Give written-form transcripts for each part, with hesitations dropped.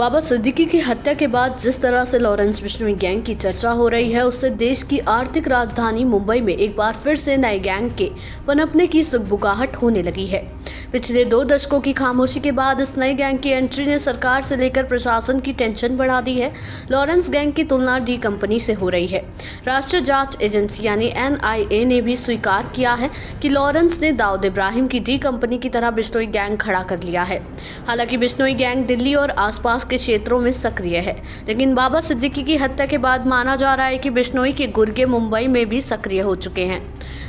बाबा सिद्दीकी की हत्या के बाद जिस तरह से लॉरेंस बिश्नोई गैंग की चर्चा हो रही है, उससे देश की आर्थिक राजधानी मुंबई में एक बार फिर से नए गैंग के पनपने की सुगबुगाहट होने लगी है। पिछले 2 दशकों की खामोशी के बाद इस नए गैंग की एंट्री ने सरकार से लेकर प्रशासन की टेंशन बढ़ा दी है। लॉरेंस गैंग की तुलना डी कंपनी से हो रही है। राष्ट्रीय जांच एजेंसी यानी NIA ने भी स्वीकार किया है कि लॉरेंस ने दाऊद इब्राहिम की डी कंपनी की तरह बिश्नोई गैंग खड़ा कर लिया है। हालांकि बिश्नोई गैंग दिल्ली और आसपास के क्षेत्रों में सक्रिय है, लेकिन बाबा सिद्दीकी की हत्या के बाद माना जा रहा है कि बिश्नोई के गुर्गे मुंबई में भी सक्रिय हो चुके हैं।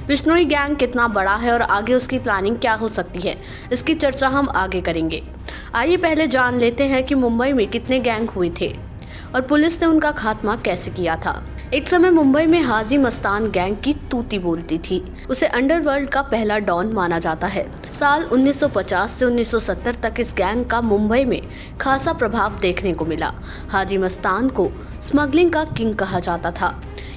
बिश्नोई गैंग कितना बड़ा है और आगे उसकी प्लानिंग क्या हो सकती है, इसकी चर्चा हम आगे करेंगे। आइए पहले जान लेते हैं कि मुंबई में कितने गैंग हुए थे और पुलिस ने उनका खात्मा कैसे किया था। एक समय मुंबई में हाजी मस्तान गैंग की तूती बोलती थी। उसे अंडरवर्ल्ड का पहला डॉन माना जाता है। साल 1950 से 1970 तक इस गैंग का मुंबई में खासा प्रभाव देखने को मिला। हाजी मस्तान को स्मगलिंग का किंग कहा जाता था।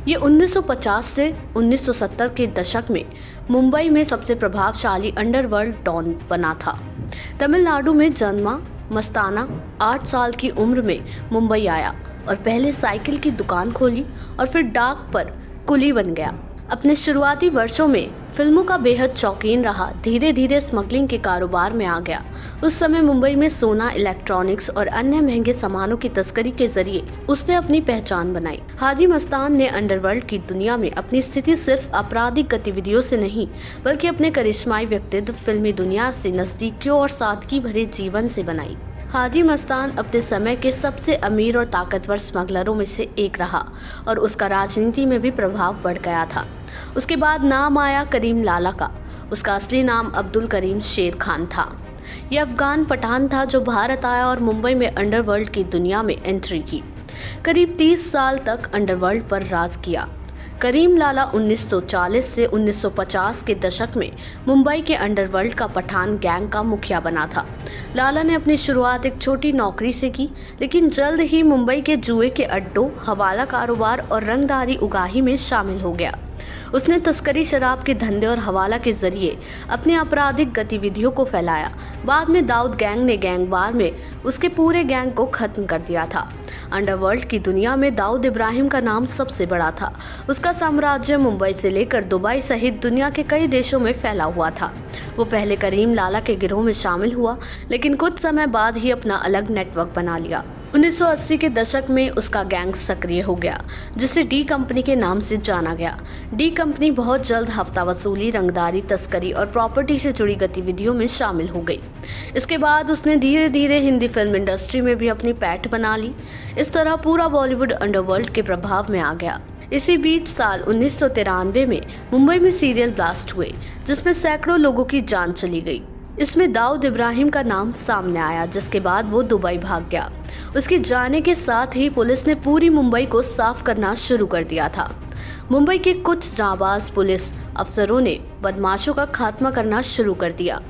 ये 1950 से 1970 के दशक में मुंबई में सबसे प्रभावशाली अंडरवर्ल्ड डॉन बना था। तमिलनाडु में जन्मा मस्ताना 8 साल की उम्र में मुंबई आया और पहले साइकिल की दुकान खोली और फिर डाक पर कुली बन गया। अपने शुरुआती वर्षों में फिल्मों का बेहद शौकीन रहा। धीरे धीरे स्मगलिंग के कारोबार में आ गया। उस समय मुंबई में सोना, इलेक्ट्रॉनिक्स और अन्य महंगे सामानों की तस्करी के जरिए उसने अपनी पहचान बनाई। हाजी मस्तान ने अंडरवर्ल्ड की दुनिया में अपनी स्थिति सिर्फ आपराधिक गतिविधियों से नहीं, बल्कि अपने करिश्माई व्यक्तित्व, फिल्मी दुनिया से नजदीकियों और सादगी भरे जीवन से बनाई। हाजी मस्तान अपने समय के सबसे अमीर और ताकतवर स्मगलरों में से एक रहा और उसका राजनीति में भी प्रभाव बढ़ गया था। उसके बाद नाम आया करीम लाला का। उसका असली नाम अब्दुल करीम शेर खान था। यह अफगान पठान था जो भारत आया और मुंबई में अंडरवर्ल्ड की दुनिया में एंट्री की। करीब 30 साल तक अंडरवर्ल्ड पर राज किया। करीम लाला 1940 से 1950 के दशक में मुंबई के अंडरवर्ल्ड का पठान गैंग का मुखिया बना था। लाला ने अपनी शुरुआत एक छोटी नौकरी से की, लेकिन जल्द ही मुंबई के जुए के अड्डों, हवाला कारोबार और रंगदारी उगाही में शामिल हो गया। उसने तस्करी, शराब के धंधे और हवाला के जरिए अपनी आपराधिक गतिविधियों को फैलाया। बाद में दाऊद गैंग ने गैंगवार में उसके पूरे गैंग को खत्म कर दिया था। अंडरवर्ल्ड की दुनिया में दाऊद इब्राहिम का नाम सबसे बड़ा था। उसका साम्राज्य मुंबई से लेकर दुबई सहित दुनिया के कई देशों में फैला हुआ था। वो पहले करीम लाला के गिरोह में शामिल हुआ, लेकिन कुछ समय बाद ही अपना अलग नेटवर्क बना लिया। 1980 के दशक में उसका गैंग सक्रिय हो गया, जिसे डी कंपनी के नाम से जाना गया। डी कंपनी बहुत जल्द हफ्ता वसूली, रंगदारी, तस्करी और प्रॉपर्टी से जुड़ी गतिविधियों में शामिल हो गई। इसके बाद उसने धीरे धीरे हिंदी फिल्म इंडस्ट्री में भी अपनी पैठ बना ली। इस तरह पूरा बॉलीवुड अंडरवर्ल्ड के प्रभाव में आ गया। इसी बीच साल 1993 में मुंबई में सीरियल ब्लास्ट हुए, जिसमें सैकड़ों लोगों की जान चली गई। इसमें दाऊद इब्राहिम का नाम सामने आया, जिसके बाद वो दुबई भाग गया। उसके जाने के साथ ही पुलिस ने पूरी मुंबई को साफ करना शुरू कर दिया था। मुंबई के कुछ जांबाज पुलिस अफसरों ने बदमाशों का खात्मा करना शुरू कर दिया।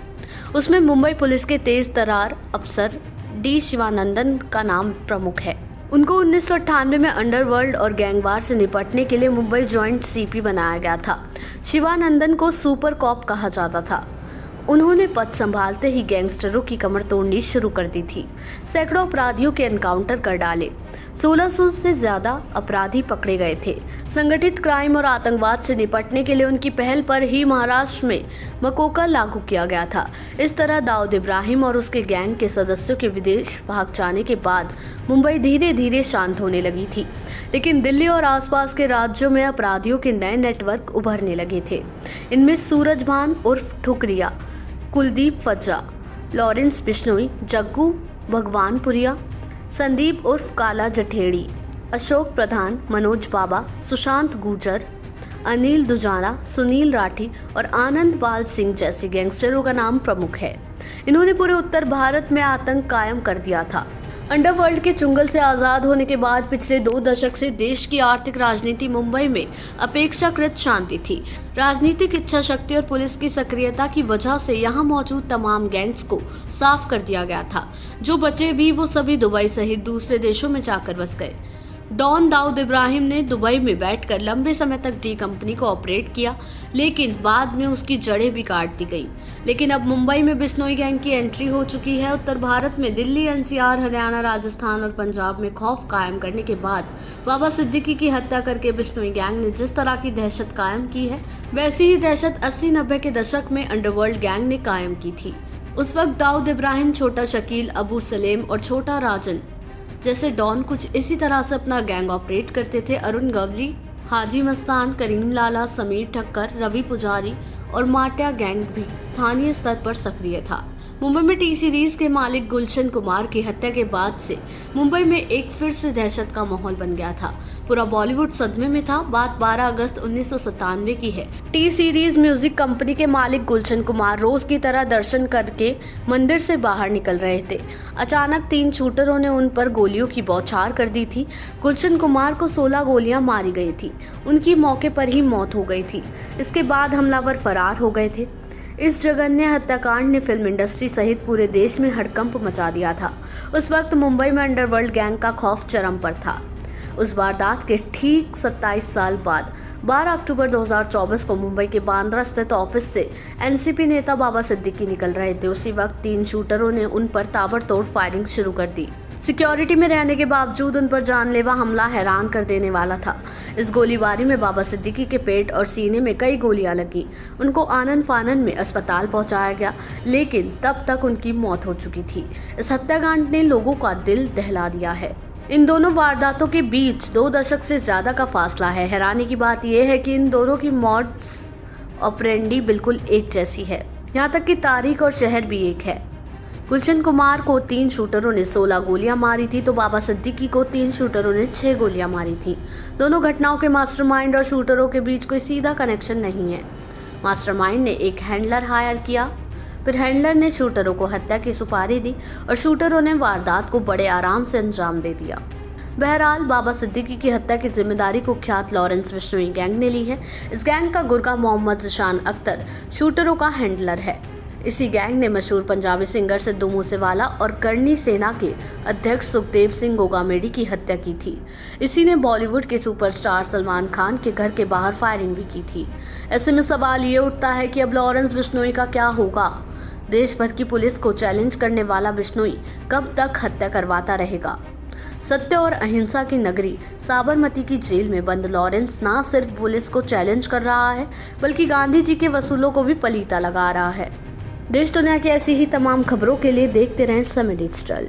उसमें मुंबई पुलिस के तेज तर्रार अफसर डी शिवानंदन का नाम प्रमुख है। उनको 1998 में अंडरवर्ल्ड और गैंगवार से निपटने के लिए मुंबई जॉइंट CP बनाया गया था। शिवानंदन को सुपर कॉप कहा जाता था। उन्होंने पद संभालते ही गैंगस्टरों की कमर तोड़नी शुरू कर दी थी। सैकड़ों अपराधियों के एनकाउंटर कर डाले। 1600 से ज्यादा अपराधी पकड़े गए थे। संगठित क्राइम और आतंकवाद से निपटने के लिए उनकी पहल पर ही महाराष्ट्र में मकोका लागू किया गया था। इस तरह दाऊद इब्राहिम और उसके गैंग के सदस्यों के विदेश भाग जाने के बाद मुंबई धीरे धीरे शांत होने लगी थी, लेकिन दिल्ली और आसपास के राज्यों में अपराधियों के नए नेटवर्क उभरने लगे थे। इनमें सूरजभान उर्फ ठुकरिया, कुलदीप फज्जा, लॉरेंस बिश्नोई, जग्गू भगवानपुरिया, संदीप उर्फ काला जठेड़ी, अशोक प्रधान, मनोज बाबा, सुशांत गुर्जर, अनिल दुजाना, सुनील राठी और आनंद पाल सिंह जैसे गैंगस्टरों का नाम प्रमुख है। इन्होंने पूरे उत्तर भारत में आतंक कायम कर दिया था। अंडरवर्ल्ड के चुंगल से आज़ाद होने के बाद पिछले 2 दशक से देश की आर्थिक राजनीति मुंबई में अपेक्षाकृत शांति थी। राजनीतिक इच्छा शक्ति और पुलिस की सक्रियता की वजह से यहाँ मौजूद तमाम गैंग्स को साफ कर दिया गया था। जो बचे भी वो सभी दुबई सहित दूसरे देशों में जाकर बस गए। डॉन दाऊद इब्राहिम ने दुबई में बैठकर लंबे समय तक डी कंपनी को ऑपरेट किया, लेकिन बाद में उसकी जड़ें भी काट दी गईं। लेकिन अब मुंबई में बिश्नोई गैंग की एंट्री हो चुकी है। उत्तर भारत में दिल्ली, एनसीआर, हरियाणा, राजस्थान और पंजाब में खौफ कायम करने के बाद बाबा सिद्दीकी की हत्या करके बिश्नोई गैंग ने जिस तरह की दहशत कायम की है, वैसी ही दहशत 80-90 के दशक में अंडरवर्ल्ड गैंग ने कायम की थी। उस वक्त दाऊद इब्राहिम, छोटा शकील, अबू सलेम और छोटा राजन जैसे डॉन कुछ इसी तरह से अपना गैंग ऑपरेट करते थे। अरुण गवली, हाजी मस्तान, करीम लाला, समीर ठक्कर, रवि पुजारी और माट्या गैंग भी स्थानीय स्तर पर सक्रिय था। मुंबई में टी सीरीज के मालिक गुलशन कुमार की हत्या के बाद से मुंबई में एक फिर से दहशत का माहौल बन गया था। पूरा बॉलीवुड सदमे में था। बात 12 अगस्त 1997 की है। टी सीरीज म्यूजिक कंपनी के मालिक गुलशन कुमार रोज की तरह दर्शन करके मंदिर से बाहर निकल रहे थे। अचानक 3 शूटरों ने उन पर गोलियों की बौछार कर दी थी। गुलशन कुमार को 16 गोलियां मारी गई थी। उनकी मौके पर ही मौत हो गई थी। इसके बाद हमलावर फरार हो गए थे। इस जघन्य हत्याकांड ने फिल्म इंडस्ट्री सहित पूरे देश में हड़कंप मचा दिया था। उस वक्त मुंबई में अंडरवर्ल्ड गैंग का खौफ चरम पर था। उस वारदात के ठीक 27 साल बाद 12 अक्टूबर 2024 को मुंबई के बांद्रा स्थित ऑफिस से एनसीपी नेता बाबा सिद्दीकी निकल रहे थे। उसी वक्त 3 शूटरों ने उन पर ताबड़तोड़ फायरिंग शुरू कर दी। सिक्योरिटी में रहने के बावजूद उन पर जानलेवा हमला हैरान कर देने वाला था। इस गोलीबारी में बाबा सिद्दीकी के पेट और सीने में कई गोलियां लगी। उनको आनन फानन में अस्पताल पहुंचाया गया, लेकिन तब तक उनकी मौत हो चुकी थी। इस हत्याकांड ने लोगों का दिल दहला दिया है। इन दोनों वारदातों के बीच 2 दशक से ज्यादा का फासला है। हैरानी की बात यह है कि इन दोनों की मॉड्स ऑपरेंडी बिल्कुल एक जैसी है। यहाँ तक कि तारीख और शहर भी एक है। गुलशन कुमार को 3 शूटरों ने 16 गोलियां मारी थी, तो बाबा सिद्दीकी को 3 शूटरों ने 6 गोलियां मारी थी। दोनों घटनाओं के मास्टरमाइंड और शूटरों के बीच कोई सीधा कनेक्शन नहीं है। मास्टरमाइंड ने एक हैंडलर हायर किया, फिर हैंडलर ने शूटरों को हत्या की सुपारी दी और शूटरों ने वारदात को बड़े आराम से अंजाम दे दिया। बहरहाल बाबा सिद्दीकी की हत्या की जिम्मेदारी कुख्यात लॉरेंस बिश्नोई गैंग ने ली है। इस गैंग का गुर्गा मोहम्मद ज़िशान अख्तर शूटरों का हैंडलर है। इसी गैंग ने मशहूर पंजाबी सिंगर सिद्धू मूसेवाला और करनी सेना के अध्यक्ष सुखदेव सिंह गोगामेडी की हत्या की थी। इसी ने बॉलीवुड के सुपरस्टार सलमान खान के घर के बाहर फायरिंग भी की थी। ऐसे में सवाल ये उठता है कि अब लॉरेंस बिश्नोई का क्या होगा? देश भर की पुलिस को चैलेंज करने वाला बिश्नोई कब तक हत्या करवाता रहेगा? सत्य और अहिंसा की नगरी साबरमती की जेल में बंद लॉरेंस ना सिर्फ पुलिस को चैलेंज कर रहा है, बल्कि गांधी जी के वसूलों को भी पलीता लगा रहा है। देश दुनिया की ऐसी ही तमाम खबरों के लिए देखते रहें समय डिजिटल।